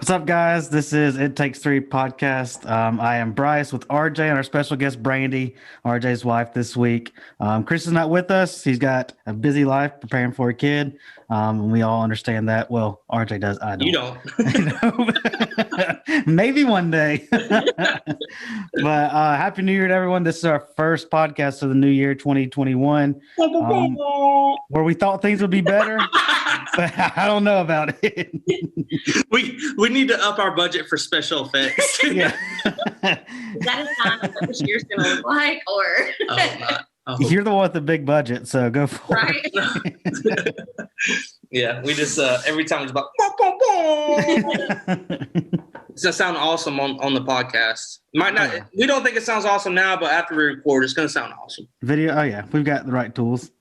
What's up, guys? This is It Takes Three podcast. I am Bryce with RJ and our special guest, Brandee, RJ's wife this week. Chris is not with us. He's got a busy life preparing for a kid. And we all understand that. Well, RJ does. I don't. You don't. Maybe one day. But Happy New Year to everyone. This is our first podcast of the new year, 2021, where we thought things would be better. But I don't know about it. We need to up our budget for special effects. Yeah. Is that a sign of what this year's going to look like? Or You're the one with the big budget, so go for right? it. Yeah, we just every time it's about it's gonna sound awesome on the podcast. Might not. Yeah. We don't think it sounds awesome now, but after we record, it's gonna sound awesome. Video. Oh yeah, we've got the right tools.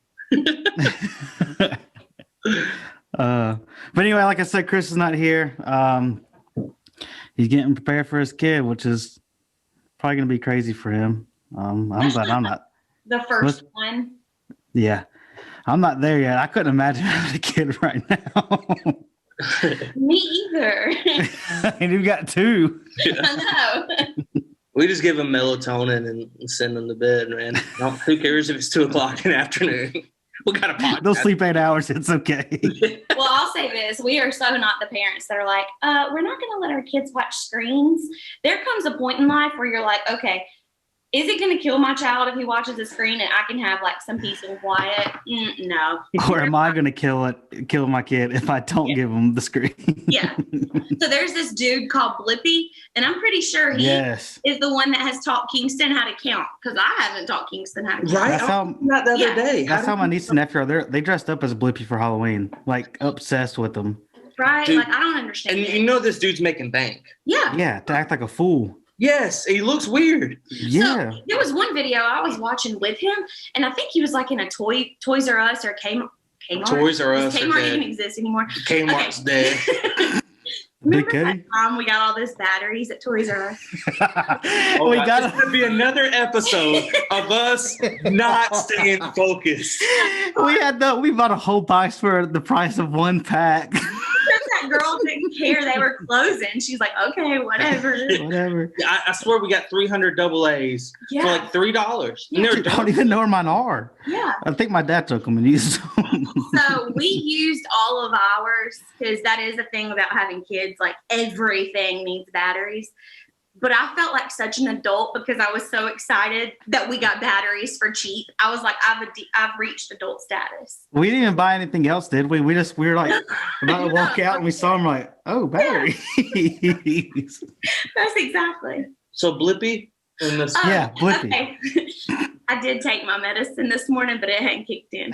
But anyway, like I said, Chris is not here. He's getting prepared for his kid, which is probably going to be crazy for him. I'm glad I'm not. The first one. Yeah, I'm not there yet. I couldn't imagine having a kid right now. Me either. And you've got two. I know. We just give them melatonin and send them to bed, man. Who cares if it's 2:00 in the afternoon? We got a podcast. They'll sleep 8 hours. It's okay. Well, I'll say this. We are so not the parents that are like, we're not going to let our kids watch screens. There comes a point in life where you're like, okay, is it going to kill my child if he watches a screen and I can have like some peace and quiet? No. Or am I going to kill my kid if I don't give him the screen? Yeah. So there's this dude called Blippi, and I'm pretty sure he is the one that has taught Kingston how to count, because I haven't taught Kingston how to count. Right? That's how, not the other day. That's how my niece and nephew are. They dressed up as Blippi for Halloween, like obsessed with them. Right? Dude, like I don't understand. And it. you know this dude's making bank. Yeah. Yeah, to act like a fool. Yes, he looks weird. Yeah. So, there was one video I was watching with him, and I think he was like in a Toys R Us or Kmart. Toys R Us. Kmart even exists anymore. Kmart's dead. Remember Big that time we got all those batteries at Toys R Us? We got it's gonna be another episode of us not staying focused. We bought a whole box for the price of one pack. That girl didn't care they were closing. She's like, okay, whatever. I swear we got 300 double A's for like $3. Yeah. I don't even know where mine are. Yeah. I think my dad took them and used them. So we used all of ours because that is the thing about having kids. Like everything needs batteries. But I felt like such an adult because I was so excited that we got batteries for cheap. I was like, I've reached adult status. We didn't even buy anything else, did we? We were like about to walk out and we saw them like, oh, batteries. That's exactly. So Blippi in this. Yeah, Blippi. Okay. I did take my medicine this morning, but it hadn't kicked in.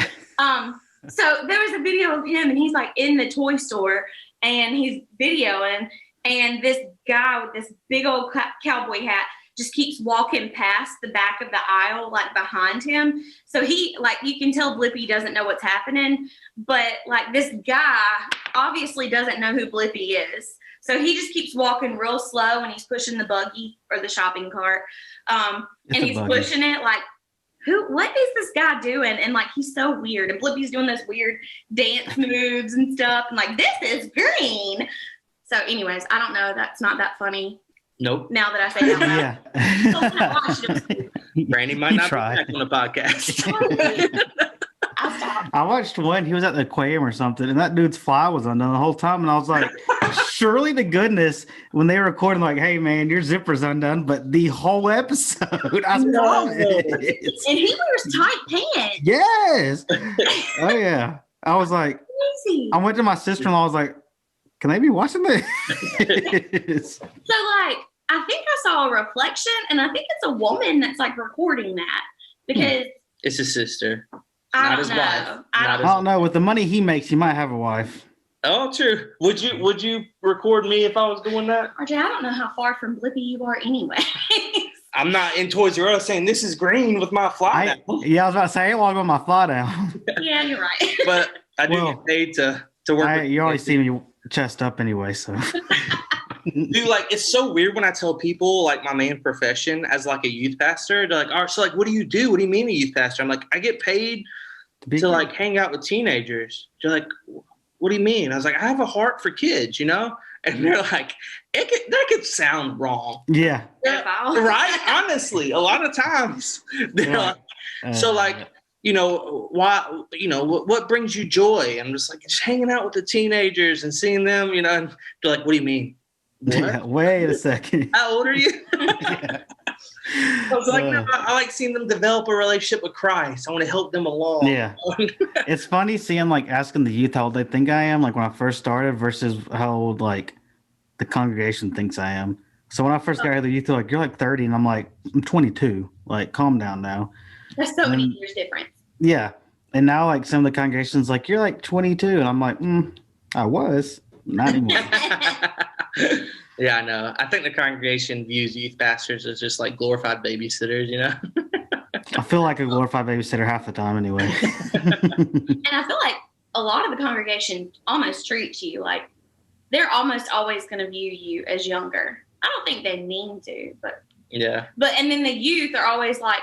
So there was a video of him and he's like in the toy store and he's videoing. And this guy with this big old cowboy hat just keeps walking past the back of the aisle, like behind him. So he, like, you can tell Blippi doesn't know what's happening. But, like, this guy obviously doesn't know who Blippi is. So he just keeps walking real slow and he's pushing the buggy or the shopping cart. And he's pushing it like, what is this guy doing? And, like, he's so weird. And Blippi's doing this weird dance moves and stuff. And, like, this is green. So anyways, I don't know. That's not that funny. Nope. Now that I say it out loud. Yeah. So when I watched it, Brandee might not be back on the podcast. I stopped. I watched one. He was at the aquarium or something, and that dude's fly was undone the whole time. And I was like, surely to goodness, when they were recording, like, hey, man, your zipper's undone. But the whole episode, I saw it. And he wears tight pants. Yes. Oh, yeah. I was like, Crazy. I went to my sister-in-law. I was like, can they be watching this? So, like, I think I saw a reflection, and I think it's a woman that's, like, recording that. Because It's his sister. I Not don't his know. wife. I don't know. With the money he makes, he might have a wife. Oh, true. Would you record me if I was doing that? RJ, I don't know how far from Blippi you are anyway. I'm not in Toys R Us saying this is green with my fly down. Yeah, I was about to say, I ain't logging my fly down. Yeah, you're right. But I do get paid to work with You always see me chest up anyway, so. Dude, like, it's so weird when I tell people, like, my main profession as, like, a youth pastor. They're like, all right, so, like, what do you do? What do you mean a youth pastor? I'm like, I get paid to like, hang out with teenagers. They're like, what do you mean? I was like, I have a heart for kids, you know? and they're like, that could sound wrong. Yeah. Right? Honestly, a lot of times they're like, so like, why, what brings you joy? I'm just like, just hanging out with the teenagers and seeing them, and they're like, what do you mean? What? Yeah, wait a second. How old are you? Yeah. I was like, no, I like seeing them develop a relationship with Christ. I want to help them along. Yeah. It's funny seeing, like, asking the youth how old they think I am, like when I first started versus how old, like, the congregation thinks I am. So when I first got here, the youth are like, you're like 30. And I'm like, I'm 22. Like, calm down now. There's so many years difference. Yeah. And now, like, some of the congregations, like, you're like 22. And I'm like, I was. Not anymore. Yeah, I know. I think the congregation views youth pastors as just like glorified babysitters, I feel like a glorified babysitter half the time anyway. And I feel like a lot of the congregation almost treats you like they're almost always going to view you as younger. I don't think they mean to, but yeah. And then the youth are always like,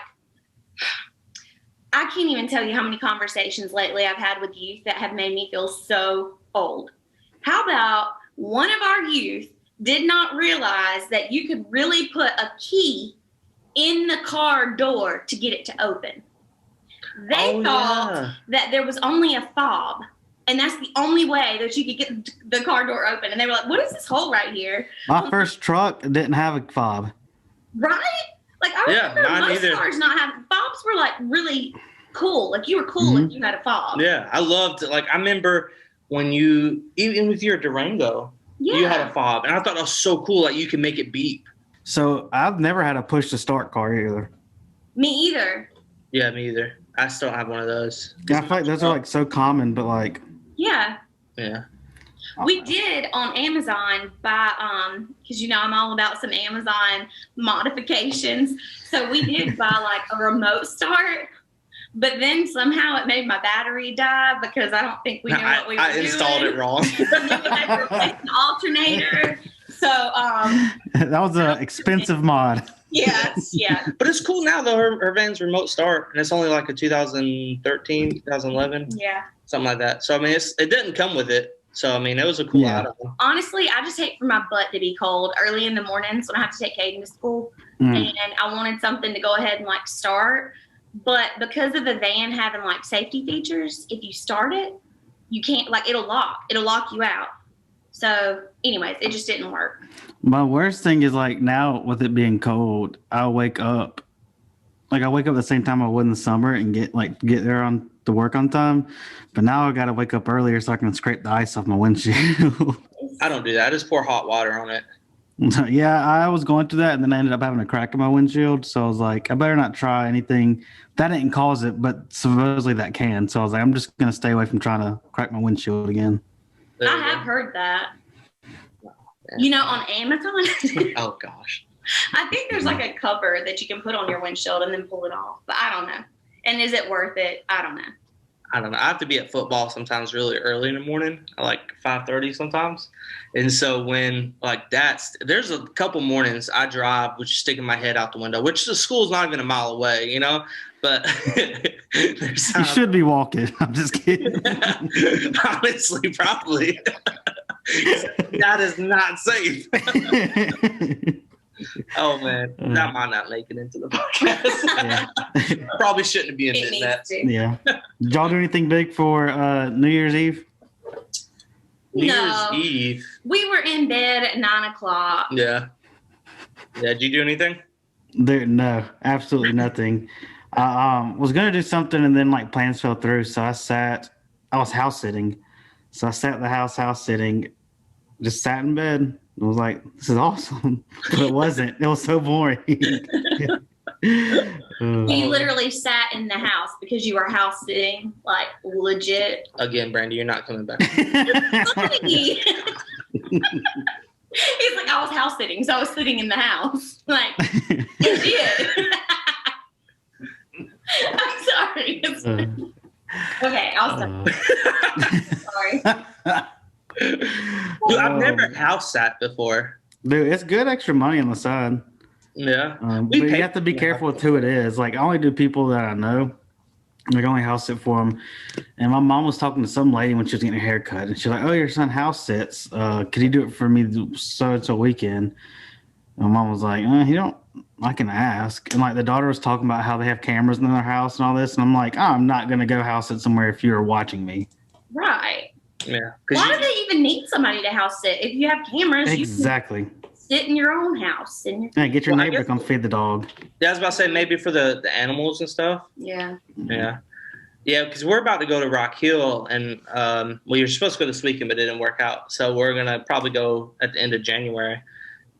I can't even tell you how many conversations lately I've had with youth that have made me feel so old. How about one of our youth did not realize that you could really put a key in the car door to get it to open. They thought that there was only a fob, and that's the only way that you could get the car door open. And they were like, what is this hole right here? My first truck didn't have a fob. Right? Like, I remember most either. cars not having fobs were like really cool. Like, you were cool if you had a fob. Yeah, I loved it. Like, I remember when even with your Durango, you had a fob, and I thought that was so cool. Like, you can make it beep. So I've never had a push to start car either. Me either. Yeah, me either. I still don't have one of those. Yeah, I feel like those are like so common, but like. Yeah. Yeah. We did on Amazon buy, because I'm all about some Amazon modifications. So we did buy like a remote start, but then somehow it made my battery die because I don't think we knew what we were doing. I installed it wrong. We had to replace an alternator. So that was an expensive mod. Yes, yeah. But it's cool now though. Her van's remote start, and it's only like a 2013, 2011. Yeah. Something like that. So I mean, it didn't come with it. So I mean, it was a cool item. Honestly, I just hate for my butt to be cold early in the mornings when I have to take Caden to school, and I wanted something to go ahead and like start. But because of the van having like safety features, if you start it, you can't, like, it'll lock you out. So anyways, it just didn't work. My worst thing is like now with it being cold, I wake up the same time I would in the summer and get there on to work on time. But now I got to wake up earlier so I can scrape the ice off my windshield. I don't do that. I just pour hot water on it. Yeah, I was going through that, and then I ended up having a crack in my windshield. So I was like, I better not try anything. That didn't cause it, but supposedly that can. So I was like, I'm just going to stay away from trying to crack my windshield again. I have heard that. On Amazon. Oh, gosh. I think there's like a cover that you can put on your windshield and then pull it off. But I don't know. And is it worth it? I don't know. I have to be at football sometimes really early in the morning, like 5:30 sometimes. And so when there's a couple mornings I drive, which is sticking my head out the window, which the school's not even a mile away, but you should be walking. I'm just kidding. Honestly, probably. That is not safe. Oh man, that might not make it into the podcast. Probably shouldn't be admitting that. Yeah. Did y'all do anything big for New Year's Eve? New Year's Eve. We were in bed at 9:00. Yeah. Yeah. Did you do anything? No, absolutely nothing. I was gonna do something and then like plans fell through, so I was house sitting. So I sat at the house sitting, just sat in bed. I was like, this is awesome. But it wasn't. It was so boring. You literally sat in the house because you were house sitting, like legit. Again, Brandee, you're not coming back. He's like, I was house sitting, so I was sitting in the house. Like, you did. I'm sorry. Okay, I'll stop. Sorry. Dude, I've never house sat before. Dude, it's good extra money on the side. Yeah. But you have to be careful with who it is. Like, I only do people that I know. Like only house sit for him. And my mom was talking to some lady when she was getting her hair cut, and she's like, "Oh, your son house sits. Could he do it for me so and so weekend?" And my mom was like, "He don't. I can ask." And like the daughter was talking about how they have cameras in their house and all this, and I'm like, "I'm not gonna go house sit somewhere if you're watching me." Right. Yeah. Why do they even need somebody to house sit? If you have cameras, Exactly. You can sit in your own house. Yeah, get your neighbor to come feed the dog. Yeah, I was about to say maybe for the animals and stuff. Yeah. Yeah. Yeah, because we're about to go to Rock Hill, and well, you're supposed to go this weekend, but it didn't work out. So we're gonna probably go at the end of January.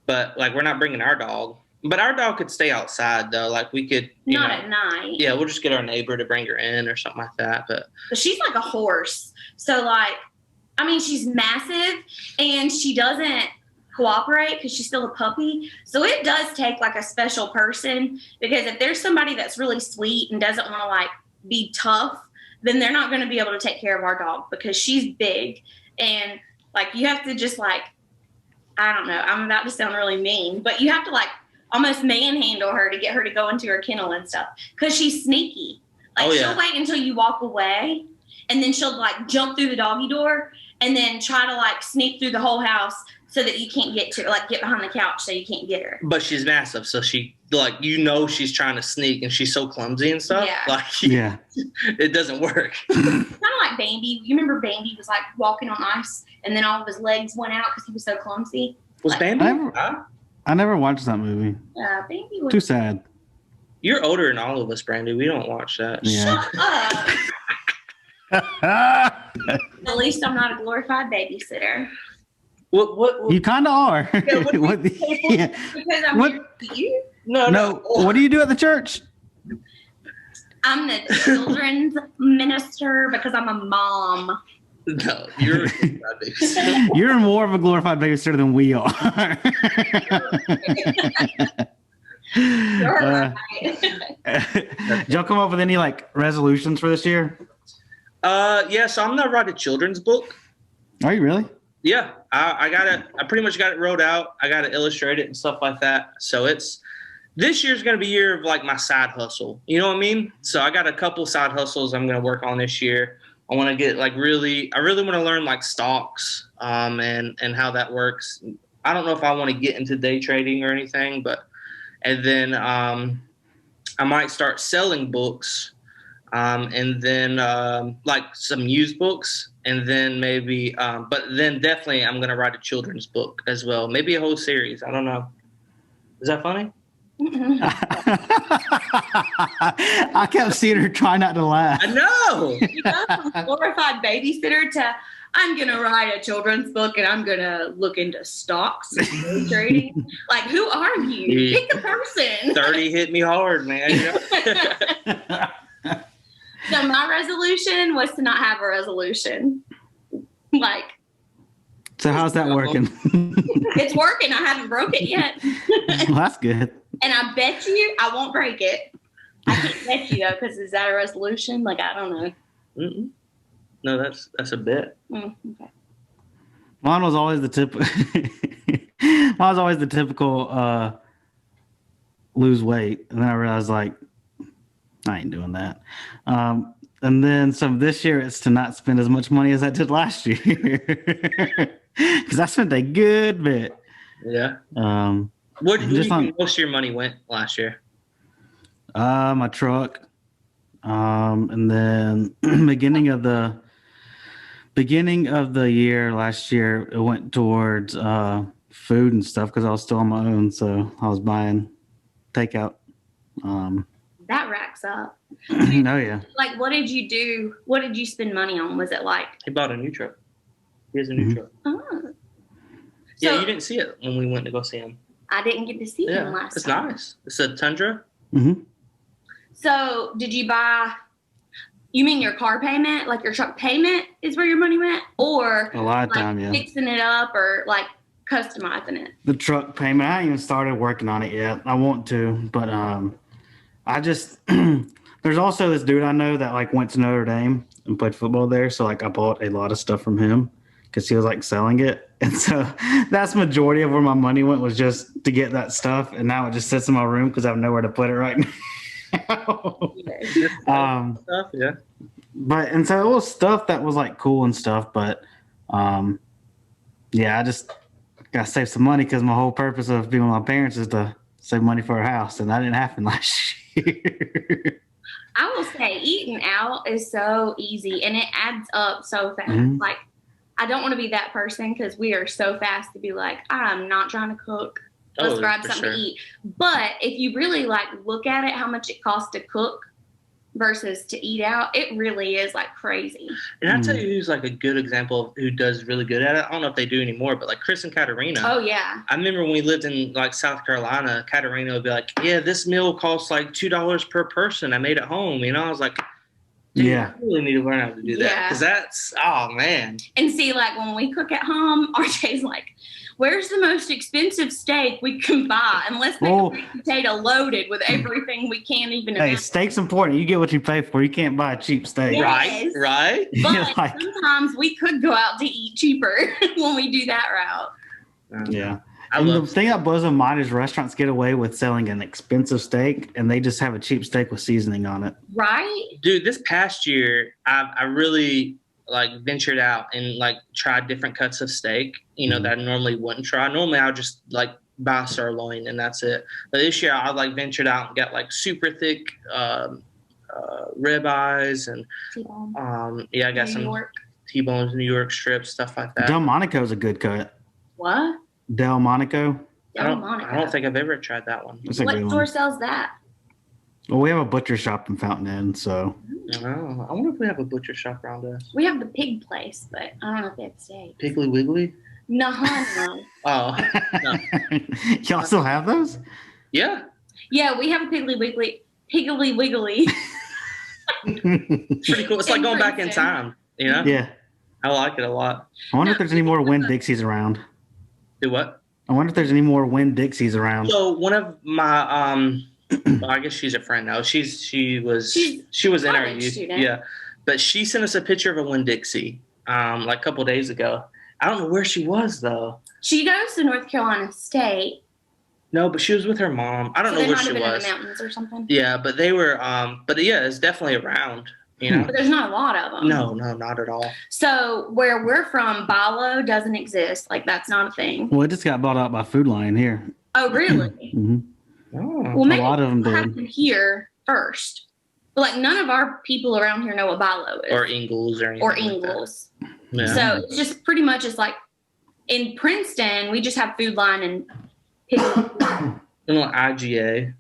But like, we're not bringing our dog. But our dog could stay outside though. Like we could. Not at night. Yeah, we'll just get our neighbor to bring her in or something like that. But she's like a horse. So like, I mean, she's massive, and she doesn't cooperate because she's still a puppy. So it does take like a special person, because if there's somebody that's really sweet and doesn't want to like be tough, then they're not going to be able to take care of our dog, because she's big, and like you have to just like, I don't know, I'm about to sound really mean, but you have to like almost manhandle her to get her to go into her kennel and stuff, because she's sneaky. Like she'll wait until you walk away, and then she'll like jump through the doggy door and then try to like sneak through the whole house so that you can't get to her, like get behind the couch so you can't get her. But she's massive, so she like, she's trying to sneak, and she's so clumsy and stuff. Yeah. Like, yeah, it doesn't work. Kind of like Bambi. You remember Bambi was like walking on ice, and then all of his legs went out because he was so clumsy. Was like, Bambi? I never watched that movie. Bambi was too sad. You're older than all of us, Brandee. We don't watch that. Yeah. Shut up. At least I'm not a glorified babysitter. What You kind of are. Yeah, Yeah. Because I'm What? here for you. No. What do you do at the church? I'm the children's minister because I'm a mom. No, you're a babysitter. You're more of a glorified babysitter than we are. You're right. Did y'all come up with any like resolutions for this year? Yeah, so I'm gonna write a children's book. Are you really? Yeah, I got it. I pretty much got it wrote out. I got to illustrate it and stuff like that. So this year's going to be a year of like my side hustle. You know what I mean? So I got a couple side hustles I'm going to work on this year. I want to get like I really want to learn like stocks, and how that works. I don't know if I want to get into day trading or anything, and then I might start selling books. And then like some used books, and then maybe, but then definitely I'm gonna write a children's book as well. Maybe a whole series. I don't know. Is that funny? I kept seeing her try not to laugh. I know. You go from glorified babysitter to I'm gonna write a children's book and I'm gonna look into stocks and trading. Like, who are you? Pick the person. 30 hit me hard, man. You know? So my resolution was to not have a resolution. Like, So how's that working? it's working. I haven't broke it yet. Well, that's good. And I bet you I won't break it. I can't bet you though, because is that a resolution? Like, I don't know. Mm-mm. No, that's a bit. Okay. Mine was always the typical lose weight, and then I realized like I ain't doing that. And then some this year it's to not spend as much money as I did last year, because I spent a good bit. Yeah. Where do you think most of your money went last year? My truck, and then beginning of the year last year, it went towards food and stuff because I was still on my own, so I was buying takeout. That racks up. Oh yeah. Like, what did you do? What did you spend money on? Was it like? He bought a new truck. He has a new truck. Oh. Yeah, So, you didn't see it when we went to go see him. I didn't get to see him last it's time. nice. It's a Tundra. Mm-hmm. So, did you buy? You mean your car payment, like your truck payment, is where your money went, or A lot of like time, yeah. fixing it up, or like customizing it? The truck payment, I haven't even started working on it yet. I want to, but I just there's also this dude I know that like went to Notre Dame and played football there, so like I bought a lot of stuff from him because he was like selling it, and so that's majority of where my money went was just to get that stuff, and now it just sits in my room because I have nowhere to put it right now. Stuff, yeah. But and so it was stuff that was like cool and stuff, but yeah, I just gotta save some money because my whole purpose of being with my parents is to save money for a house, and that didn't happen last year. I will say eating out is so easy and it adds up so fast. Mhm. Like, I don't want to be that person because we are so fast to be like, I'm not trying to cook. Let's grab for something sure. to eat. But if you really like look at it, how much it costs to cook versus to eat out, it really is like crazy. And I'll tell you who's like a good example of who does really good at it. I don't know if they do anymore, but like Chris and Katarina. Oh, yeah. I remember when we lived in like South Carolina, Katarina would be like, yeah, this meal costs like $2 per person. I made it home. You know, I was like, dude, Yeah. I really need to learn how to do that. Yeah. Because that's, oh man. And see, like when we cook at home, RJ's like, where's the most expensive steak we can buy? And let's make a baked potato loaded with everything we can't even Hey, imagine. steak's important. You get what you pay for. You can't buy a cheap steak. Yes. Right? But Like- sometimes we could go out to eat cheaper when we do that route. Yeah. I And the love thing that blows my mind is restaurants get away with selling an expensive steak and they just have a cheap steak with seasoning on it. Right? Dude, this past year, I really like ventured out and like tried different cuts of steak, you know, that I normally wouldn't try. Normally I'll just like buy sirloin and that's it. But this year I like ventured out and got like super thick rib eyes and yeah, I got New some York. T-bones, New York strips, stuff like that. Delmonico's a good cut. What? Delmonico. I don't think I've ever tried that one. That's a What good store one. sells that? Well, we have a butcher shop in Fountain Inn, so Oh, I wonder if we have a butcher shop around us. We have the pig place, but I don't know if they have steak. Piggly Wiggly? No. Oh, no. y'all still have those? Yeah. Yeah, we have a Piggly Wiggly. Piggly Wiggly. Pretty cool. It's like In going back in Princeton. time, you know? Yeah. I like it a lot. I wonder if there's any more Winn Dixies around. Do what? I wonder if there's any more Winn Dixies around. So one of my well, I guess she's a friend now. She was in our college youth. student. Yeah. But she sent us a picture of a Winn-Dixie like a couple days ago. I don't know where she was though. She goes to North Carolina State. No, but she was with her mom. I don't So know they where might she have been was. in the mountains or something. Yeah, but they were but yeah, it's definitely around, you know. But there's not a lot of them. No, not at all. So where we're from, Balo doesn't exist. Like that's not a thing. Well, it just got bought out by Food Lion here. Oh, really? hmm Oh. Well, maybe lot of them we'll did. have to hear first. But like none of our people around here know what Balo is. Or Ingles or anything. Or like that. Ingles. Yeah. So it's just pretty much it's like in Princeton, we just have Food Line and Piggly. And like IGA.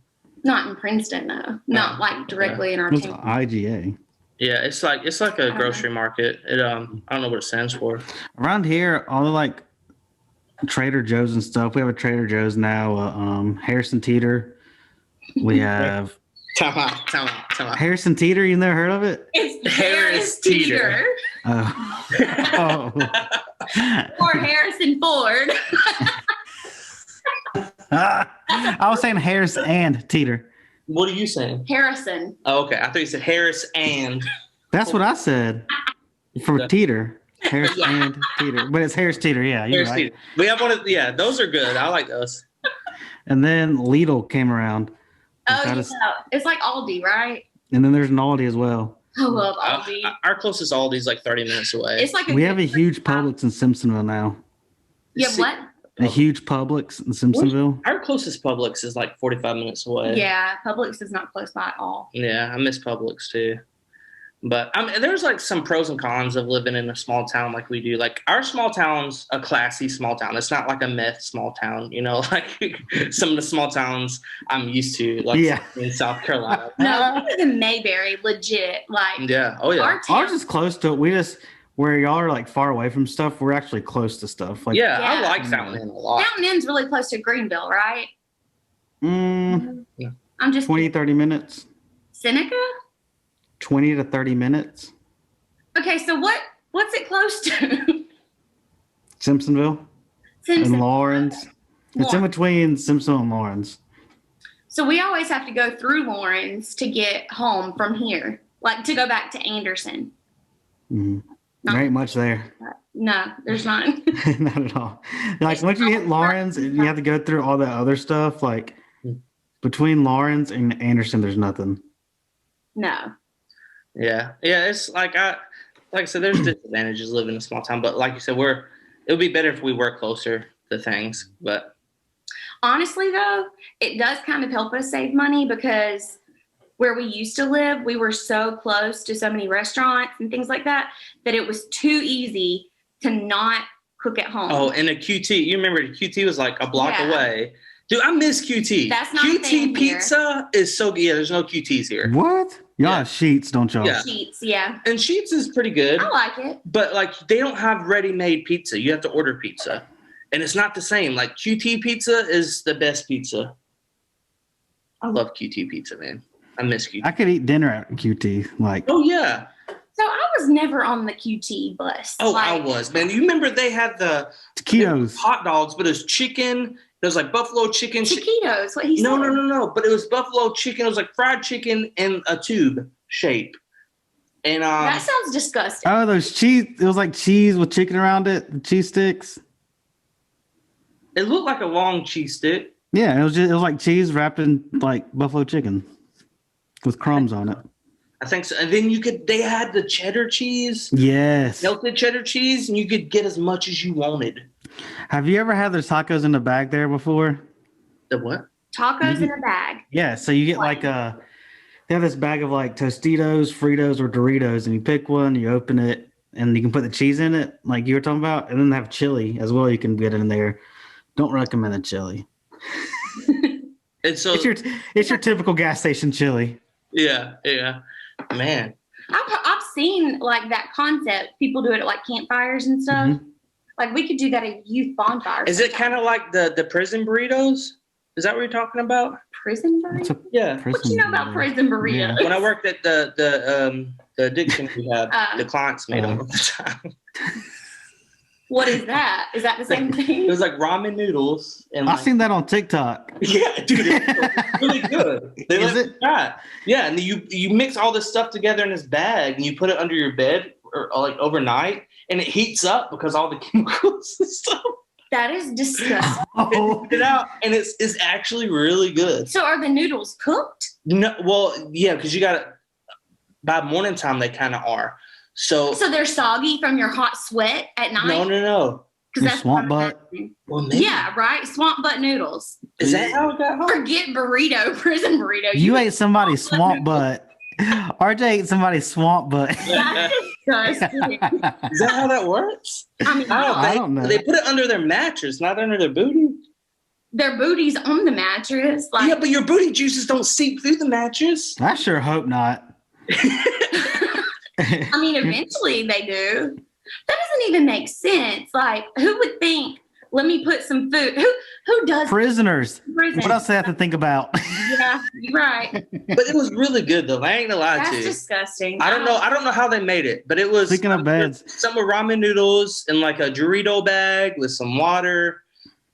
Not in Princeton though. Not like directly in our What's town. IGA? Yeah, it's like a don't grocery market. It I don't know what it stands for. Around here, all the like Trader Joe's and stuff. We have a Trader Joe's now. Harrison Teeter. We have Time out. Harrison Teeter. You never heard of it? It's Harris Harris Teeter. Teeter Oh. or Harrison Ford. I was saying Harris and Teeter. What are you saying? Harrison. Oh, okay. I thought you said Harris and. That's what I said for Teeter. Harris and Teeter, but it's Harris Teeter. Yeah, you're Harris right. Teeter. We have one of yeah, those are good. I like those. And then Lidl came around, Oh, That yeah. is- It's like Aldi, right? and then there's an Aldi as well. I love Aldi. Our closest Aldi's like 30 minutes away. It's like We have a huge Publix in Simpsonville now. You have what? A huge Publix in Simpsonville. Our closest Publix is like 45 minutes away. Yeah, Publix is not close by at all. Yeah, I miss Publix too. But I mean, there's like some pros and cons of living in a small town like we do. Like our small town's a classy small town. It's not like a meth small town, you know, like some of the small towns I'm used to, like Yeah. in South Carolina. No, we live in Mayberry, legit. Like Yeah. Oh yeah. our town. Ours is close to it. We just where y'all are like far away from stuff. We're actually close to stuff. Like Yeah, I Yeah. like Fountain Inn a lot. Fountain Inn's really close to Greenville, right? mm, I'm just 20, 30 minutes. Seneca. 20 to 30 minutes. Okay, so what's it close to? Simpsonville Simpson. and Lawrence. It's in Lawrence. between Simpson and Lawrence. So we always have to go through Lawrence to get home from here, like to go back to Anderson. Mhm. No. There ain't much there. No, there's not. Not at all. Like once you hit Lawrence, and you have to go through all that other stuff. Like Between Lawrence and Anderson, there's nothing. No. Yeah. It's like I said, there's disadvantages living in a small town, but like you said, it would be better if we were closer to things. But Honestly, though, it does kind of help us save money because where we used to live, we were so close to so many restaurants and things like that it was too easy to not cook at home. Oh, and a QT. You remember the QT was like a block Yeah. away. Dude, I miss QT. That's not a thing QT pizza is so good. Yeah, there's no QTs here. What? Y'all Yeah. have Sheets, don't y'all? Yeah. Sheets, yeah. And Sheets is pretty good. I like it. But like they don't have ready-made pizza. You have to order pizza. And it's not the same. Like QT pizza is the best pizza. I love QT pizza, man. I miss QT. I could eat dinner at QT. Like, Oh yeah. So I was never on the QT bus. Oh, like, I was, man. You remember they had the taquitos. hot dogs, but it was chicken. It was like buffalo chicken. Taquitos, what he said. No. But it was buffalo chicken. It was like fried chicken in a tube shape. And That sounds disgusting. Oh, those cheese. It was like cheese with chicken around it. The cheese sticks. it looked like a long cheese stick. Yeah, it was like cheese wrapped in like buffalo chicken with crumbs on it. I think so. And then they had the cheddar cheese, Yes. melted cheddar cheese, and you could get as much as you wanted. Have you ever had their tacos in the bag there before? The what? Tacos in a bag. Yeah, so you get like they have this bag of like Tostitos, Fritos, or Doritos, and you pick one, you open it, and you can put the cheese in it, like you were talking about, and then they have chili as well. You can get in there. Don't recommend the chili. And so It's your typical gas station chili. yeah, man. I've seen like that concept. People do it at like campfires and stuff. Mhm. Like we could do that at youth bonfires. Is it kind of like the prison burritos? Is that what you're talking about? prison What's burrito? a Yeah. What prison you know about burrito? prison burritos? Yeah. When I worked at the addiction rehab, the clients made them all the time. What is that? Is that the same thing? It was like ramen noodles and I've like, seen that on TikTok. yeah, dude, it's really good. They Is let it? me try it. Yeah, and you mix all this stuff together in this bag and you put it under your bed or like overnight, and it heats up because all the chemicals and stuff. That is disgusting. Oh, It out, and it's actually really good. So are the noodles cooked? No, well, yeah, because you got to by morning time they kind of are. So So they're soggy from your hot sweat at night? no. Because Your swamp what I'm butt? asking. Well, maybe. Yeah, right? Swamp butt noodles. Is that how it got home? Forget burrito, prison burrito. you ate somebody's swamp butt. RJ ate somebody's swamp butt. That's disgusting. Is that how that works? I mean, I don't know. They put it under their mattress, not under their booty. their booties on the mattress. Like, Yeah, but your booty juices don't seep through the mattress. I sure hope not. I mean, eventually they do. That doesn't even make sense. Like, who would think? Let me put some food. Who does Prisoners. prison? What else do they have to think about? Yeah, you're right. But it was really good though. I ain't gonna lie That's to you. disgusting. I don't know how they made it, but it was Speaking of beds. some with ramen noodles in like a Dorito bag with some water,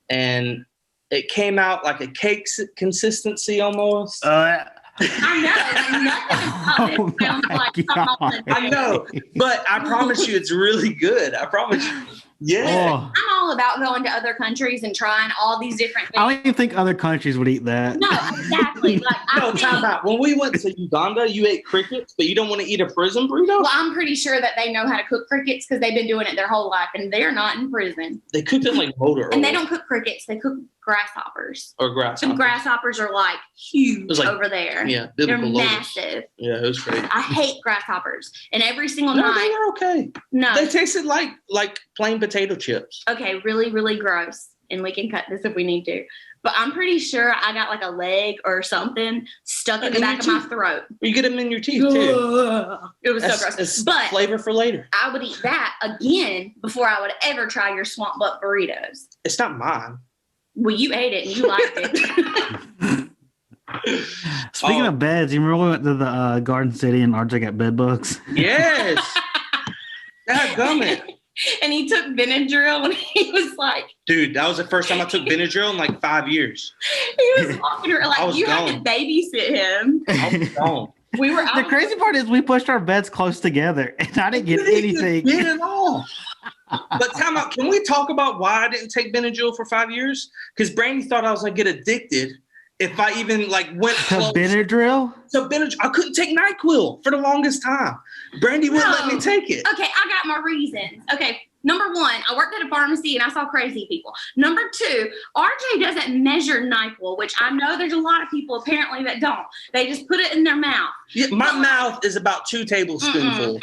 and it came out like a cake consistency almost. I know. Like, nothing about Oh it sounds my like something off the God. I know, but I promise you, it's really good. I promise you. Yeah. Oh, I'm all about going to other countries and trying all these different I things. don't even think other countries would eat that. No, exactly. Like, No, time out. When we went to Uganda, you ate crickets, but you don't want to eat a prison burrito? well, I'm pretty sure that they know how to cook crickets because they've been doing it their whole life, and they're not in prison. They cooked it like motor And they oil don't cook crickets; they cook grasshoppers. or grass. Some grasshoppers are like huge was like- over there. Yeah, They're biblical lotus. massive. Yeah, it was great. I hate grasshoppers, and every single No, they night, were okay. no, They tasted like plain potato chips. okay, really, really gross. And we can cut this if we need to. But I'm pretty sure I got like a leg or something stuck in the In back of your my teeth. throat. You get them in your teeth too. It was so That's- gross. it's But flavor for later. I would eat that again before I would ever try your swamp butt burritos. It's not mine. Well, you ate it and you liked it. Speaking Oh. of beds, you remember we went to the Garden City and RJ got bed bugs? Yes. Dadgummit. And he took Benadryl and he was like, Dude, that was the first time I took Benadryl in like 5 years. he was walking around I like was you gone. had to babysit him. I was gone. We were The crazy part is we pushed our beds close together and I didn't get anything. Get it all. But time out. Can we talk about why I didn't take Benadryl for 5 years? Because Brandee thought I was gonna get addicted if I even like went To close Benadryl? to Benadryl, I couldn't take NyQuil for the longest time. Brandee wouldn't let me take it. Okay, I got my reasons. Okay, number one, I worked at a pharmacy and I saw crazy people. Number two, RJ doesn't measure NyQuil, which I know there's a lot of people apparently that don't. They just put it in their mouth. Yeah, my mouth is about 2 tablespoonfuls.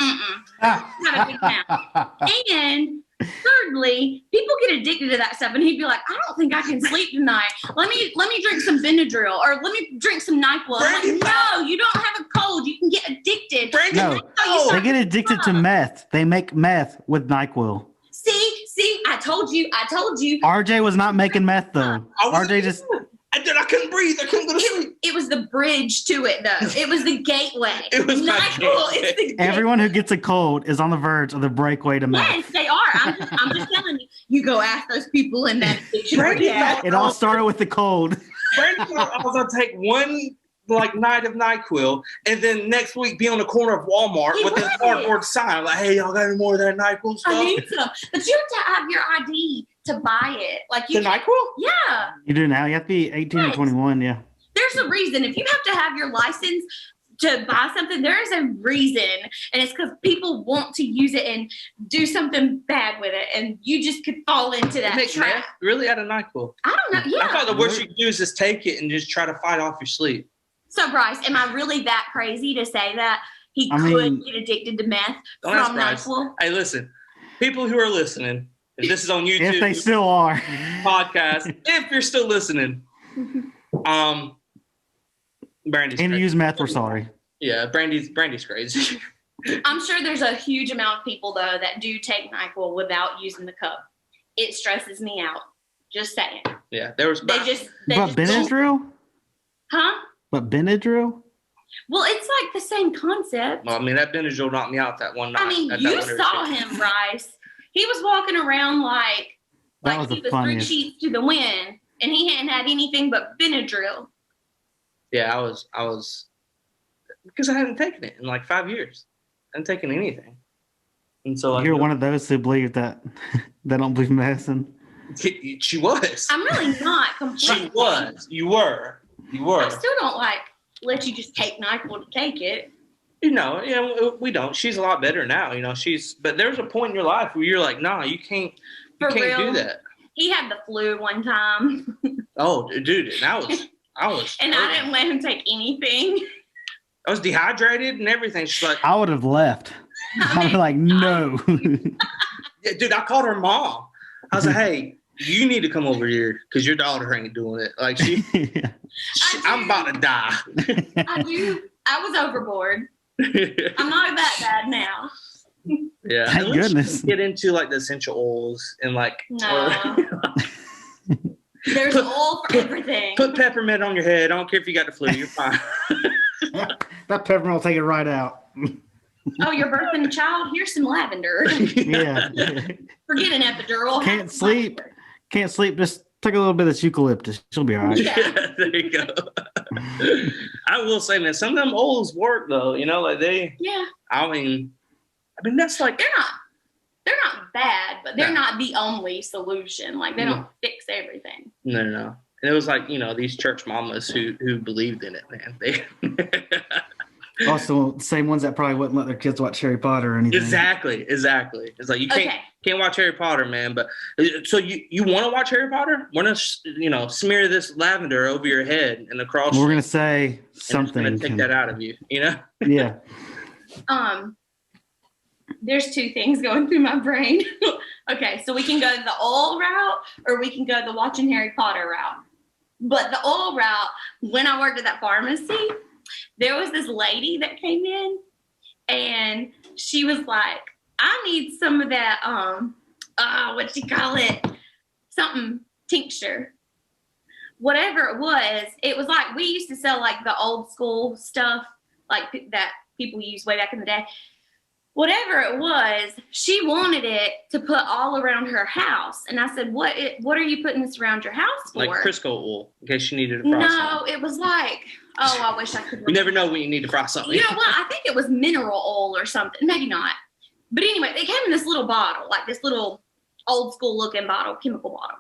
Not a big mouth. And thirdly, people get addicted to that stuff, and he'd be like, "I don't think I can sleep tonight. Let me drink some Benadryl, or let me drink some NyQuil." I'm like, no, you don't have a cold. You can get addicted. No, they get addicted to meth. They make meth with NyQuil. See, I told you. RJ was not making meth though. RJ just. I couldn't breathe. I couldn't go to sleep. It was the bridge to it, though. It was the gateway. It was my NyQuil gateway. is the gateway. Everyone who gets a cold is on the verge of the breakaway to meth. Yes, they are. I'm just telling you. You go ask those people in that addiction. Brandee, It all started with the cold. Brandee thought I was gonna take one night of NyQuil, and then next week be on the corner of Walmart with a cardboard sign like, "Hey, y'all got any more of that NyQuil stuff?" I need some, but you have to have your ID to buy it. Like you. The NyQuil? Yeah. You do now. You have to be 18 or 21. Yeah. There's a reason. If you have to have your license to buy something, there is a reason, and it's because people want to use it and do something bad with it, and you just could fall into that trap. Really, out of NyQuil? I don't know. Yeah. I thought the worst you could do is just take it and just try to fight off your sleep. So, Bryce, am I really that crazy to say that he could get addicted to meth from NyQuil? Hey, listen, people who are listening, if this is on YouTube, If they still are. podcast, if you're still listening, Brandee's And crazy. use meth, we're sorry. Yeah, Brandee's crazy. I'm sure there's a huge amount of people, though, that do take NyQuil without using the cup. It stresses me out. Just saying. Yeah, there was. They But just Benadryl? Huh? But Benadryl? Well, it's like the same concept. Well, I mean, that Benadryl knocked me out that one night. I mean, you saw him, Bryce. He was walking around like he was 3 sheets to the wind, and he hadn't had anything but Benadryl. Yeah, I was, because I hadn't taken it in like 5 years. I hadn't taken anything. And so You're one of those who believe that they don't believe in medicine. She was. I'm really not completely. She was. You were. I still don't let you just take NyQuil to take it. You know, we don't. She's a lot better now. You know, but there's a point in your life where you're like, nah, you can't do that. He had the flu one time. Oh, dude, and I was. And I didn't let him take anything. I was dehydrated and everything. She's like, I would have left. I was like, no. yeah, dude, I called her mom. I was like, hey, you need to come over here because your daughter ain't doing it. Like I'm about to die. I was overboard. I'm not that bad now. Yeah. Thank goodness. Get into like the essential oils and like. No. There's oil for everything. Put peppermint on your head. I don't care if you got the flu. You're fine. That peppermint will take it right out. Oh, you're birthing a child? Here's some lavender. Yeah. Forget an epidural. Can't sleep. Can't sleep. Just take a little bit of eucalyptus. She'll be all right. Yeah, there you go. I will say, man, some of them oils work though. You know, like they. Yeah. I mean, that's like they're not bad, but they're not the only solution. Like they don't fix everything. No. And it was like, you know, these church mamas who believed in it, man. They also same ones that probably wouldn't let their kids watch Harry Potter or anything. Exactly. It's like you can't watch Harry Potter, man. But so you want to watch Harry Potter? Want to smear this lavender over your head and across? We're gonna say something. Going to take that out of you. You know? Yeah. There's two things going through my brain. Okay, so we can go the oil route or we can go the watching Harry Potter route. But the oil route, when I worked at that pharmacy, there was this lady that came in and she was like, I need some of that, what you call it? Something tincture. Whatever it was like, we used to sell like the old school stuff, like that people used way back in the day. Whatever it was, she wanted it to put all around her house. And I said, what are you putting this around your house for? Like Crisco oil, in case you needed to fry something. No, it was like, I wish I could remember. You never know when you need to fry something. You know what? I think it was mineral oil or something. Maybe not. But anyway, they came in this little bottle, like this little old school looking bottle, chemical bottle.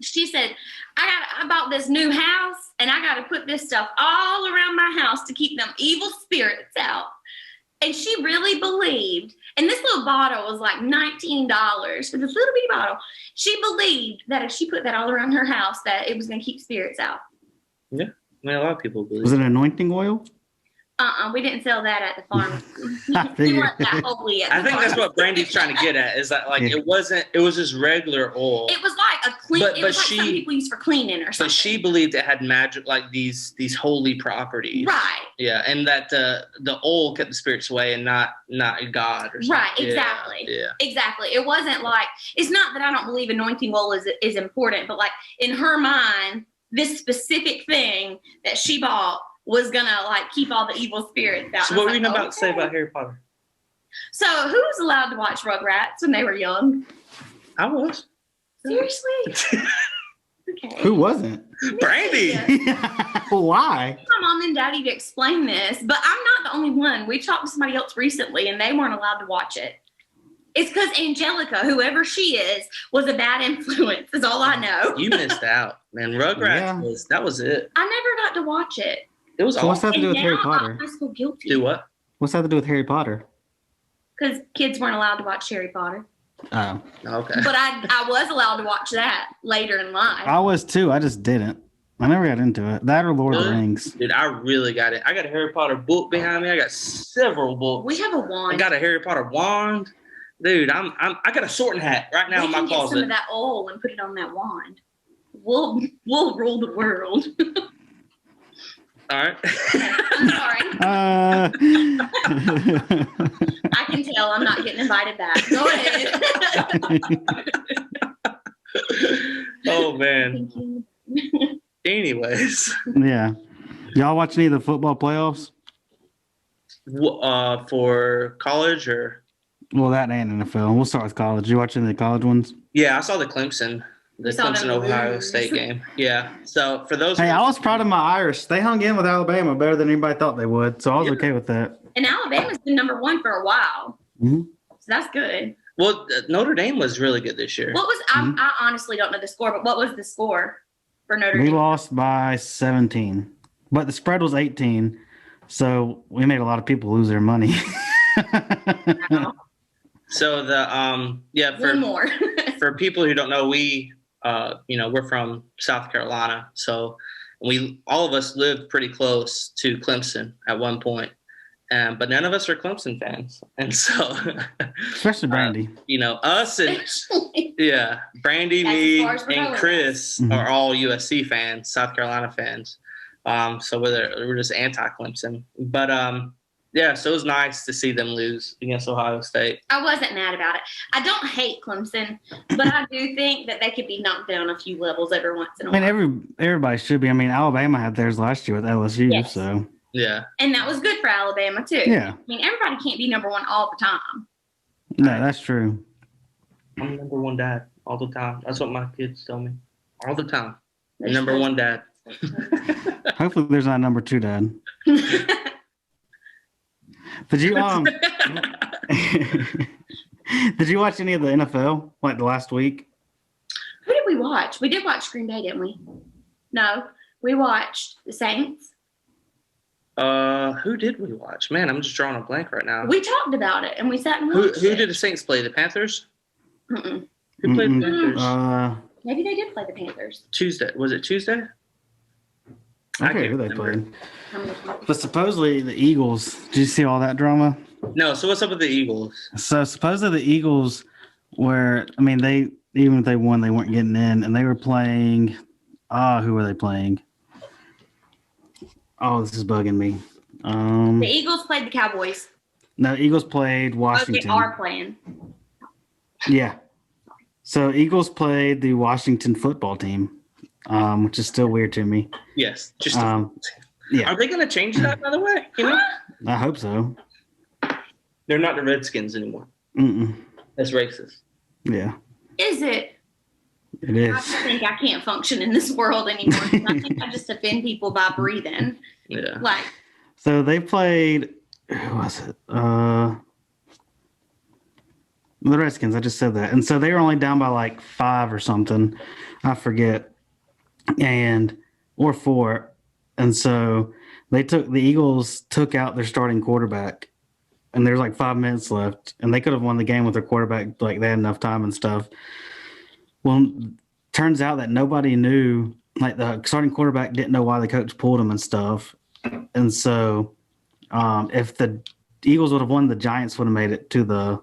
She said, I bought this new house and and I got to put this stuff all around my house to keep them evil spirits out. And she really believed, and this little bottle was like $19 for this little bitty bottle. She believed that if she put that all around her house, that it was going to keep spirits out. Yeah, I mean, a lot of people believe. Was it anointing oil? We didn't sell that at the farm. I We figured. weren't that holy at the I think that's farm. what Brandy's trying to get at. Is that like Yeah. it wasn't? It was just regular oil. It was like a clean. But It was like she- some people use for cleaning or But something. she believed it had magic, like these holy properties. Right. Yeah, and that the oil kept the spirits away, and not God or something. Right, Yeah, exactly. Yeah. Exactly. It wasn't like, it's not that I don't believe anointing oil is important, but like in her mind, this specific thing that she bought was gonna like keep all the evil spirits out. So And I what was were you like, about to say okay. about Harry Potter? So who was allowed to watch Rugrats when they were young? I was. Seriously? Okay. Who wasn't? Brandy. Why? My mom and daddy to explain this, but I'm not the only one. We talked to somebody else recently and they weren't allowed to watch it. It's because Angelica, whoever she is, was a bad influence, is all I know. You missed out, man. Rugrats Yeah. that was it. I never got to watch it. It was So what's awesome. that to do with And Harry now Potter? I feel guilty. Do what? What's that to do with Harry Potter? Because kids weren't allowed to watch Harry Potter. Oh, Okay. But I was allowed to watch that later in life. I was too. I just didn't. I never got into it. That or Lord of the Really? Rings. Dude, I really got it. I got a Harry Potter book behind me. I got several books. We have a I wand. got a Harry Potter wand. Dude, I got a sorting hat right now We in my can get some of closet. that oil and put it on that wand. We'll rule the world. All right. I'm sorry. I can tell I'm not getting invited back. Go ahead. Oh man. Thank you. Anyways, yeah. Y'all watch any of the football playoffs? for college or Well, that and NFL. We'll start with college. You watching the college ones? yeah, I saw the Clemson saw them Ohio lose. State game. Yeah. So for those, Hey, I was proud of my Irish. They hung in with Alabama better than anybody thought they would, so I was Yeah. okay with that. And Alabama's been number one for a while. Mhm. So that's good. well, Notre Dame was really good this year. What was, I honestly don't know the score, but what was the score for Notre We Dame? lost by 17, but the spread was 18, so we made a lot of people lose their money. Wow. So the yeah One more. for people who don't know, we're from South Carolina, so all of us lived pretty close to Clemson at one point, but none of us are Clemson fans, and so Especially Brandy. us and yeah, Brandee, That's as me, far as we're and going. Chris Mhm. are all USC fans, South Carolina fans. So we're just anti-Clemson, but yeah, so it was nice to see them lose against Ohio State. I wasn't mad about it. I don't hate Clemson, but I do think that they could be knocked down a few levels every once in a I while. mean, everybody should be. I mean, Alabama had theirs last year with LSU, Yes. so Yeah, And that was good for Alabama, too. yeah. I mean, everybody can't be number one all the time. No, that's true. I'm number one dad all the time. That's what my kids tell me all the time. There's Number no- one dad. Hopefully, there's not a number 2 dad. Did you did you watch any of the NFL like the last week? Who did we watch? We did watch Green Bay, didn't we? No, we watched the Saints. Who did we watch? Man, I'm just drawing a blank right now. We talked about it, and we sat and Who watched who it. did the Saints play? The Panthers? Mm-mm. Who played the Mm-mm. Panthers? Maybe they did play the Panthers. Tuesday. Was it Tuesday? I I forget can't who they remember. played. How many points? But supposedly the Eagles. Did you see all that drama? No. So what's up with the Eagles? So supposedly the Eagles were. I mean, they even if they won, they weren't getting in, and they were playing. Who were they playing? Oh, this is bugging me. The Eagles played the Cowboys. No, Eagles played Oh, Washington. they are playing. Yeah. So Eagles played the Washington football team, which is still weird to me. Yes. Just. Yeah. Are they going to change that? By the way, you know, I hope so. they're not the Redskins anymore. Mm-mm. That's racist. Yeah, Is it? it I is. just think I can't function in this world anymore. I think I just offend people by breathing. Yeah. Like, So they played. Who was it? The Redskins. I just said that, and so they were only down by like 5 or something. I forget, or 4. And so the Eagles took out their starting quarterback, and there's like 5 minutes left, and they could have won the game with their quarterback. Like they had enough time and stuff. Well, turns out that nobody knew, like the starting quarterback didn't know why the coach pulled him and stuff. And so if the Eagles would have won, the Giants would have made it to the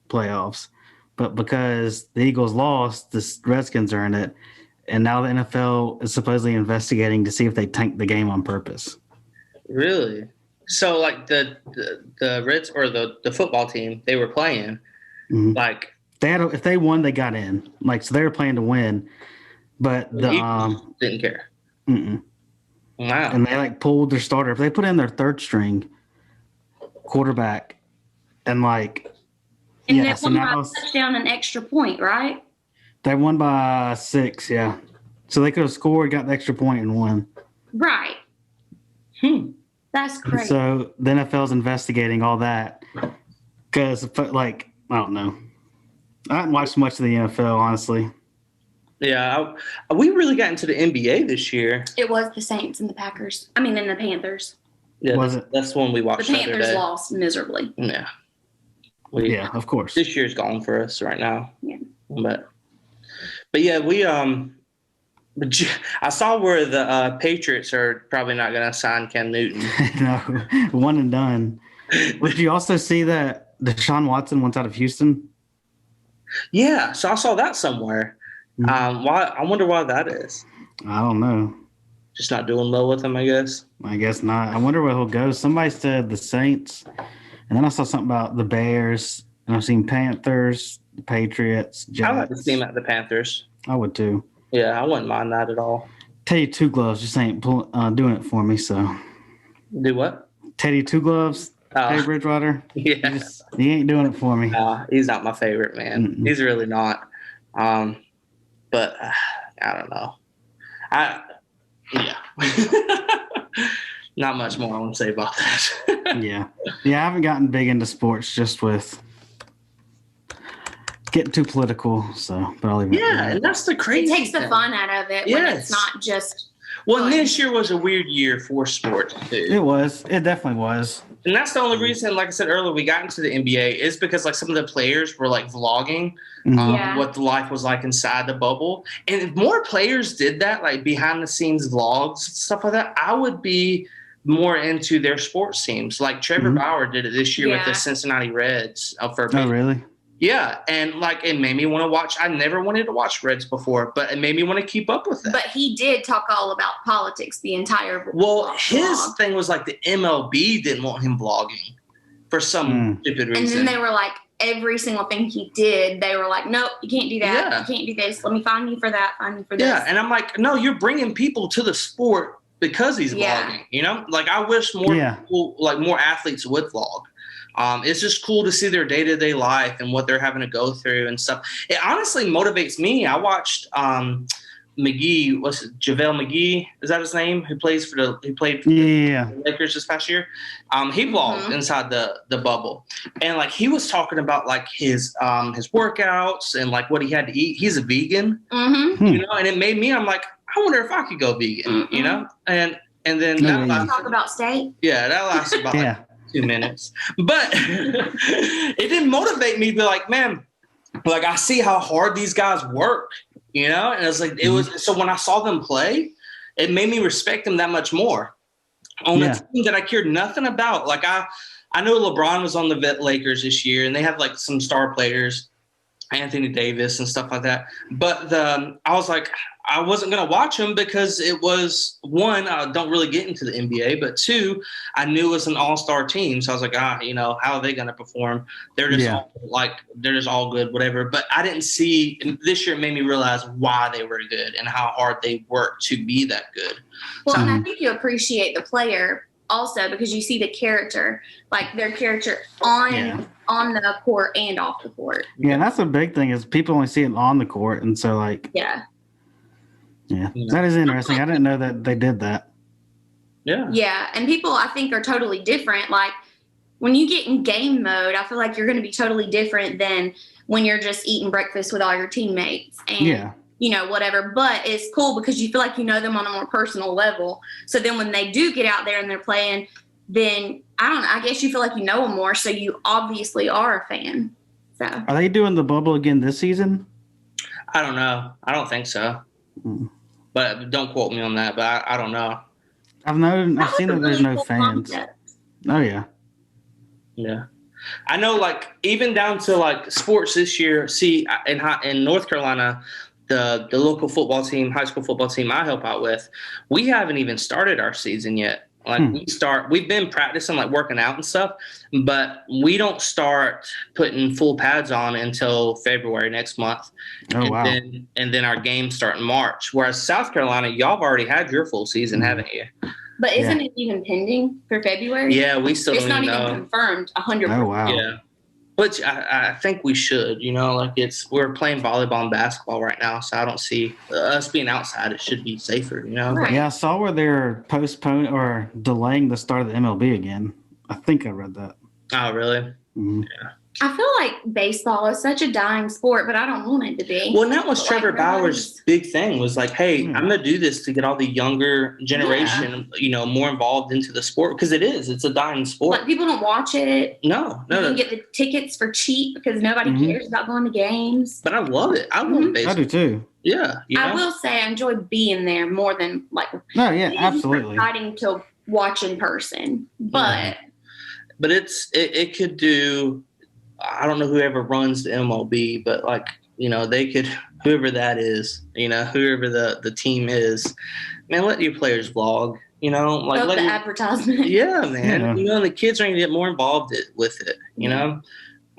playoffs. But because the Eagles lost, the Redskins are in it. And now the NFL is supposedly investigating to see if they tanked the game on purpose. Really? So like the Reds or the football team they were playing, like if they won, they got in. Like so, they were playing to win, but the didn't care. Mm-mm. Wow. And they like pulled their starter. If they put in their third string quarterback, and like they won by a touchdown and extra point, right? They won by 6, yeah. So they could have scored, got the extra point, and won. Right. That's crazy. And so the NFL's investigating all that because, like, I don't know. I haven't watched much of the NFL, honestly. Yeah, we really got into the NBA this year. It was the Saints and the Packers. I mean, and the Panthers. Yeah, that's one we watched. The Panthers lost miserably. Yeah. Yeah, of course. This year's gone for us right now. Yeah. But yeah, we I saw where the Patriots are probably not going to sign Cam Newton. No, one and done. Did you also see that Deshaun Watson wants out of Houston? Yeah, so I saw that somewhere. Why? I wonder why that is. I don't know. Just not doing well with him, I guess. I guess not. I wonder where he'll go. Somebody said the Saints, and then I saw something about the Bears, and I've seen Panthers, the Patriots, Jets. I like to see him at the Panthers. I would too. Yeah, I wouldn't mind that at all. Teddy Two Gloves just ain't doing it for me. So do what? Teddy Two Gloves, Teddy Bridgewater. Yeah, he ain't doing it for me. He's not my favorite, man. Mm-mm. He's really not. But I don't know. Not much more I want to say about that. Yeah, I haven't gotten big into sports just with getting too political. So, but I'll leave it. Yeah, and that's the crazy. It takes the fun out of it when it's not just. Well, this year was a weird year for sports too. It was. It definitely was. And that's the only reason, like I said earlier, we got into the NBA is because like some of the players were like vlogging what the life was like inside the bubble. And if more players did that, like behind the scenes vlogs, stuff like that, I would be more into their sports teams. Like Trevor Bauer did it this year with the Cincinnati Reds. Oh, really? Yeah, and like it made me want to watch. I never wanted to watch Reds before, but it made me want to keep up with that. But he did talk all about politics the entire. Well, his thing was like the MLB didn't want him vlogging for some stupid reason. And then they were like, every single thing he did, they were like, "Nope, you can't do that. Yeah. You can't do this. Let me find you for that. Find you for this." Yeah, and I'm like, "No, you're bringing people to the sport because he's vlogging." You know, like I wish more people, like more athletes would vlog. It's just cool to see their day-to-day life and what they're having to go through and stuff. It honestly motivates me. I watched McGee, JaVale McGee, is that his name? Who played for the Lakers this past year. He vlogged inside the bubble. And like he was talking about like his workouts and like what he had to eat. He's a vegan. You know, and it made me, I'm like, I wonder if I could go vegan, you know? And then talk about steak. Yeah, that lasted about like 2 minutes, but it didn't motivate me to be like, man, like I see how hard these guys work, you know? And it's like, it was, so when I saw them play, it made me respect them that much more on a team that I cared nothing about. Like I know LeBron was on the Lakers this year and they have like some star players, Anthony Davis and stuff like that. But I was like, I wasn't going to watch them because it was, one, I don't really get into the NBA, but two, I knew it was an all-star team. So I was like, you know, how are they going to perform? They're just they're just all good, whatever. But I didn't see, this year it made me realize why they were good and how hard they worked to be that good. Well, and I think you appreciate the player also because you see the character, like their character on the court and off the court. Yeah, and that's a big thing is people only see it on the court. And so like, Yeah, that is interesting. I didn't know that they did that. Yeah, and people I think are totally different. Like when you get in game mode, I feel like you're going to be totally different than when you're just eating breakfast with all your teammates. And whatever. But it's cool because you feel like you know them on a more personal level. So then when they do get out there and they're playing, then I don't know, I guess you feel like you know them more. So you obviously are a fan. So Are they doing the bubble again this season? I don't know. I don't think so. But don't quote me on that. But I don't know. I've seen that there's no fans. Oh yeah. Yeah. I know, like, even down to, like, sports this year, see, in North Carolina, the local football team, high school football team I help out with, we haven't even started our season yet. Like, we've been practicing, like, working out and stuff, but we don't start putting full pads on until February next month. Oh, wow. And then our games start in March. Whereas South Carolina, y'all have already had your full season, haven't you? But isn't it even pending for February? Yeah, we still don't even know. It's not even confirmed 100%. Oh, wow. Yeah. Which I think we should, like we're playing volleyball and basketball right now, so I don't see us being outside. It should be safer, Right. Yeah, I saw where they're postponing or delaying the start of the MLB again. I think I read that. Oh, really? Mm-hmm. Yeah. I feel like baseball is such a dying sport, but I don't want it to be. Well, and that was Trevor Bauer's big thing was like, hey, I'm going to do this to get all the younger generation, more involved into the sport because it's a dying sport. Like people don't watch it. No. You can get the tickets for cheap because nobody cares about going to games. But I love it. I love baseball. I do too. Yeah. I will say I enjoy being there more than like. No, yeah, absolutely. Exciting to watch in person, but. But it could do. I don't know whoever runs the MLB, but like, they could, whoever that is, whoever the team is, man, let your players vlog, like let the advertisement. Yeah, man. Yeah. And the kids are going to get more involved with it,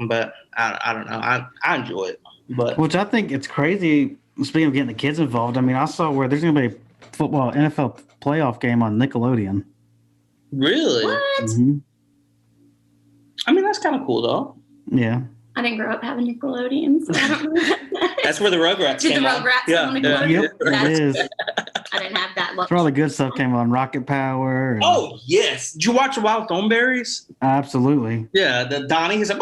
but I don't know. I enjoy it, but which I think it's crazy. Speaking of getting the kids involved, I mean, I saw where there's going to be a football NFL playoff game on Nickelodeon. Really? What? Mm-hmm. I mean, that's kind of cool though. Yeah. I didn't grow up having Nickelodeon, so I don't know. That's where the Rugrats came on. Did the Rugrats on Nickelodeon? Yep, it is. I didn't have that look. That's where all the good stuff came on. Rocket Power. And... Oh, yes. Did you watch Wild Thornberries? Absolutely. Yeah, the Donnie, he's like...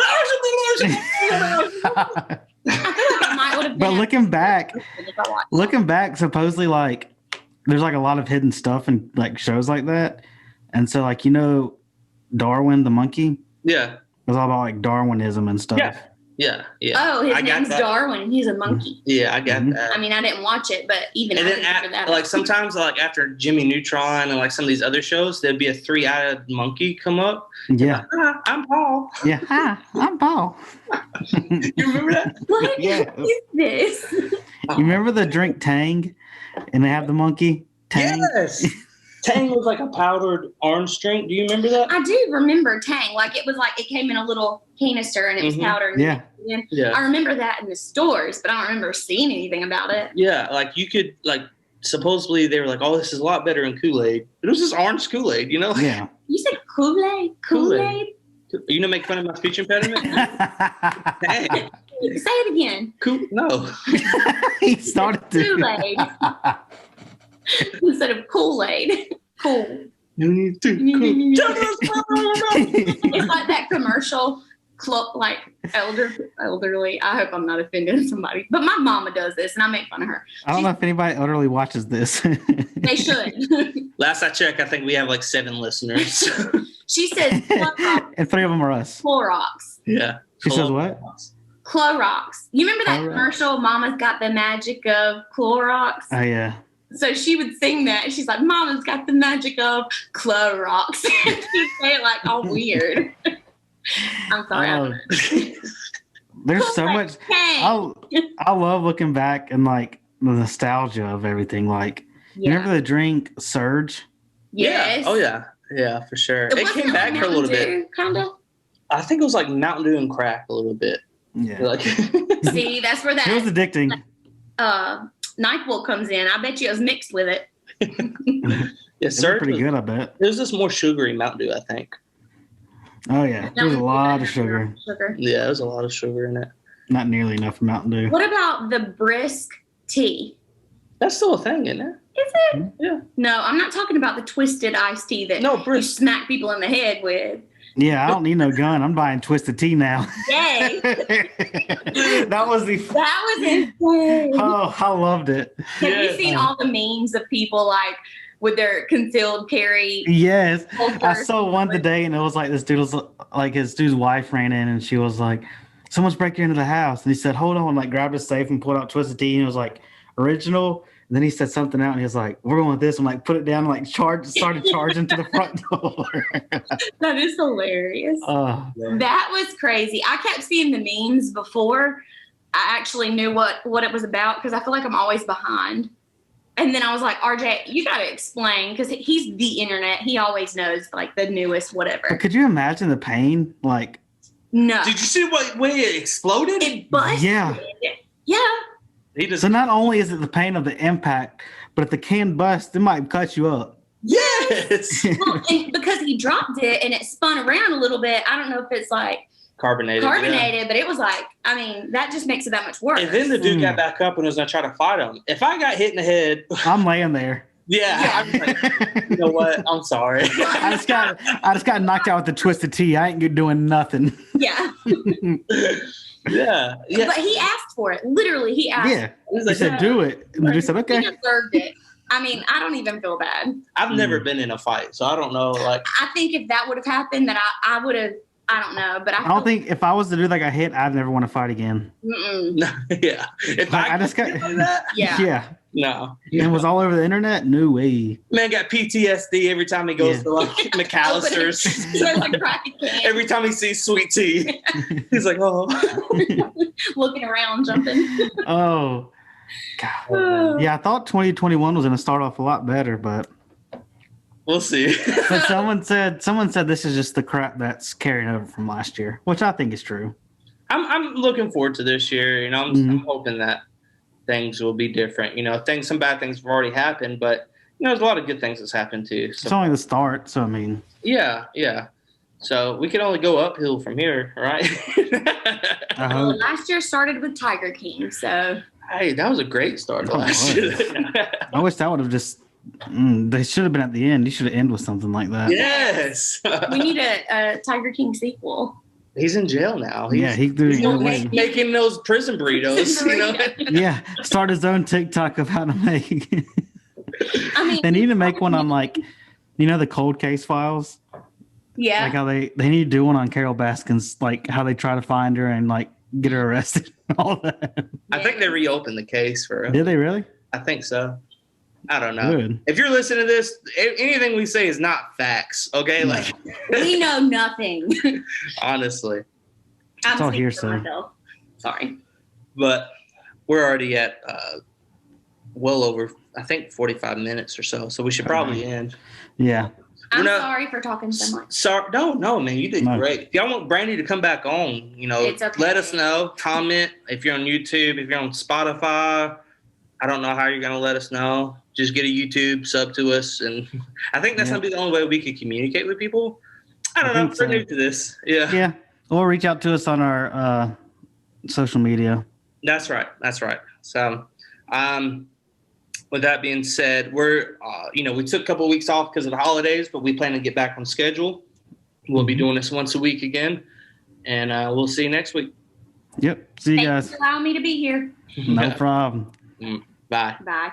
But looking back, supposedly, like, there's, like, a lot of hidden stuff in, like, shows like that. And so, like, Darwin the monkey? Yeah. It was all about like Darwinism and stuff. Yeah. Oh, his name's Darwin. He's a monkey. Yeah, I got that. I mean, I didn't watch it, but even and then like sometimes like after Jimmy Neutron and like some of these other shows, there'd be a 3-eyed monkey come up. Yeah. Like, I'm Paul. Yeah. Hi, I'm Paul. You remember that? What is this? You remember the drink Tang, and they have the monkey Tang? Yes. Tang was like a powdered orange drink. Do you remember that? I do remember Tang. Like it was like it came in a little canister and it was powdered. Yeah. I remember that in the stores, but I don't remember seeing anything about it. Yeah, like you could like supposedly they were like, oh, this is a lot better tin Kool-Aid. It was just orange Kool-Aid, Yeah. You said Kool-Aid? Kool-Aid? You make fun of my speech impediment? Dang. Say it again. No. He started to. Kool-Aid. Instead of Kool-Aid. Cool. It's like that commercial, like elderly. I hope I'm not offending somebody, but my mama does this, and I make fun of her. I don't know if anybody elderly watches this. They should. Last I checked, I think we have like 7 listeners. She says Clorox. And 3 of them are us. Yeah. She says what? Clorox. You remember that commercial? Mama's got the magic of Clorox. Oh yeah. So she would sing that, and she's like, "Mama's got the magic of Clorox." She'd say it like all weird. I'm sorry. There's so much. I love looking back and like the nostalgia of everything. Like, you remember the drink Surge? Yes. Yeah. Oh yeah. Yeah, for sure. It came back for a little bit. Kind of. I think it was like Mountain Dew and crack a little bit. Yeah. Like, see, that's where that. It was addicting. NyQuil comes in. I bet you it was mixed with it. Yes, sir. Pretty good, I bet. It was just more sugary Mountain Dew, I think. Oh yeah, there's a lot of sugar. Yeah, there's a lot of sugar in it. Not nearly enough for Mountain Dew. What about the brisk tea? That's still a thing, isn't it? Is it? Yeah. No, I'm not talking about the twisted iced tea that you smack people in the head with. Yeah, I don't need no gun. I'm buying Twisted Tea now. Yay. That was insane. Oh, I loved it. Have you seen all the memes of people like with their concealed carry? Yes. I holsters? saw one today, and it was like this dude was like, his dude's wife ran in, and she was like, someone's breaking into the house. And he said, hold on, like grabbed his safe and pulled out Twisted Tea, and it was like, original. And then he said something out, and he was like, we're going with this. I'm like, put it down, and like started charging to the front door. That is hilarious. That was crazy. I kept seeing the memes before I actually knew what it was about, because I feel like I'm always behind. And then I was like, RJ, you got to explain, because he's the internet. He always knows like the newest whatever. Could you imagine the pain? Like, no. Did you see when it exploded? It busted. Yeah. So not only is it the pain of the impact, but if the can bust, it might cut you up. Yes. Well, and because he dropped it and it spun around a little bit, I don't know if it's like carbonated, but it was like, I mean, that just makes it that much worse. And then the dude got back up and was gonna try to fight him. If I got hit in the head, I'm laying there. Yeah. I'm like, you know what? I'm sorry. I just got knocked out with the Twisted Tea. I ain't doing nothing. Yeah. Yeah. But he asked for it. Literally, he asked. Yeah. He said, do it. And he said, okay. He deserved it. I mean, I don't even feel bad. I've never been in a fight, so I don't know. Like, I think if that would have happened, that I would have. I don't know, but I don't think if I was the dude that got hit, I'd never want to fight again. Yeah. If like, I just got that, yeah. No. And was all over the internet? No way. Man got PTSD every time he goes to like McAllister's. Every time he sees sweet tea, he's like, oh. Looking around, jumping. Oh. God. Yeah, I thought 2021 was going to start off a lot better, but we'll see. But someone said this is just the crap that's carrying over from last year, which I think is true. I'm looking forward to this year. You know, I'm hoping that things will be different. You know, some bad things have already happened, but you know, there's a lot of good things that's happened too. So. It's only the start, so I mean. Yeah. So we can only go uphill from here, right? Last year started with Tiger King, so. Hey, that was a great start last year. I wish that would have just. They should have been at the end. You should have ended with something like that. Yes. We need a Tiger King sequel. He's in jail now. He's making those prison burritos. You know? Yeah. Start his own TikTok of how to make. I mean, they need to make one on like, you know, the cold case files. Yeah. Like how they need to do one on Carol Baskin's, like how they try to find her and like get her arrested and all that. I think they reopened the case for her. Did they really? I think so. I don't know. Good. If you're listening to this, anything we say is not facts. Okay, no. Like we know nothing. Honestly, it's all hearsay. Sorry, but we're already at well over, I think, 45 minutes or so. So we should probably end. Yeah. I'm sorry for talking so much. Sorry, no, man, you did great. If y'all want Brandee to come back on, you know, let us know. Comment if you're on YouTube, if you're on Spotify. I don't know how you're going to let us know. Just get a YouTube, sub to us. And I think that's going to be the only way we can communicate with people. I don't know. We're new to this. Yeah. Yeah. Or reach out to us on our social media. That's right. So, with that being said, we're, we took a couple of weeks off because of the holidays, but we plan to get back on schedule. We'll be doing this once a week again. And we'll see you next week. Yep. See you guys. Thanks for allowing me to be here. No problem. Bye. Bye.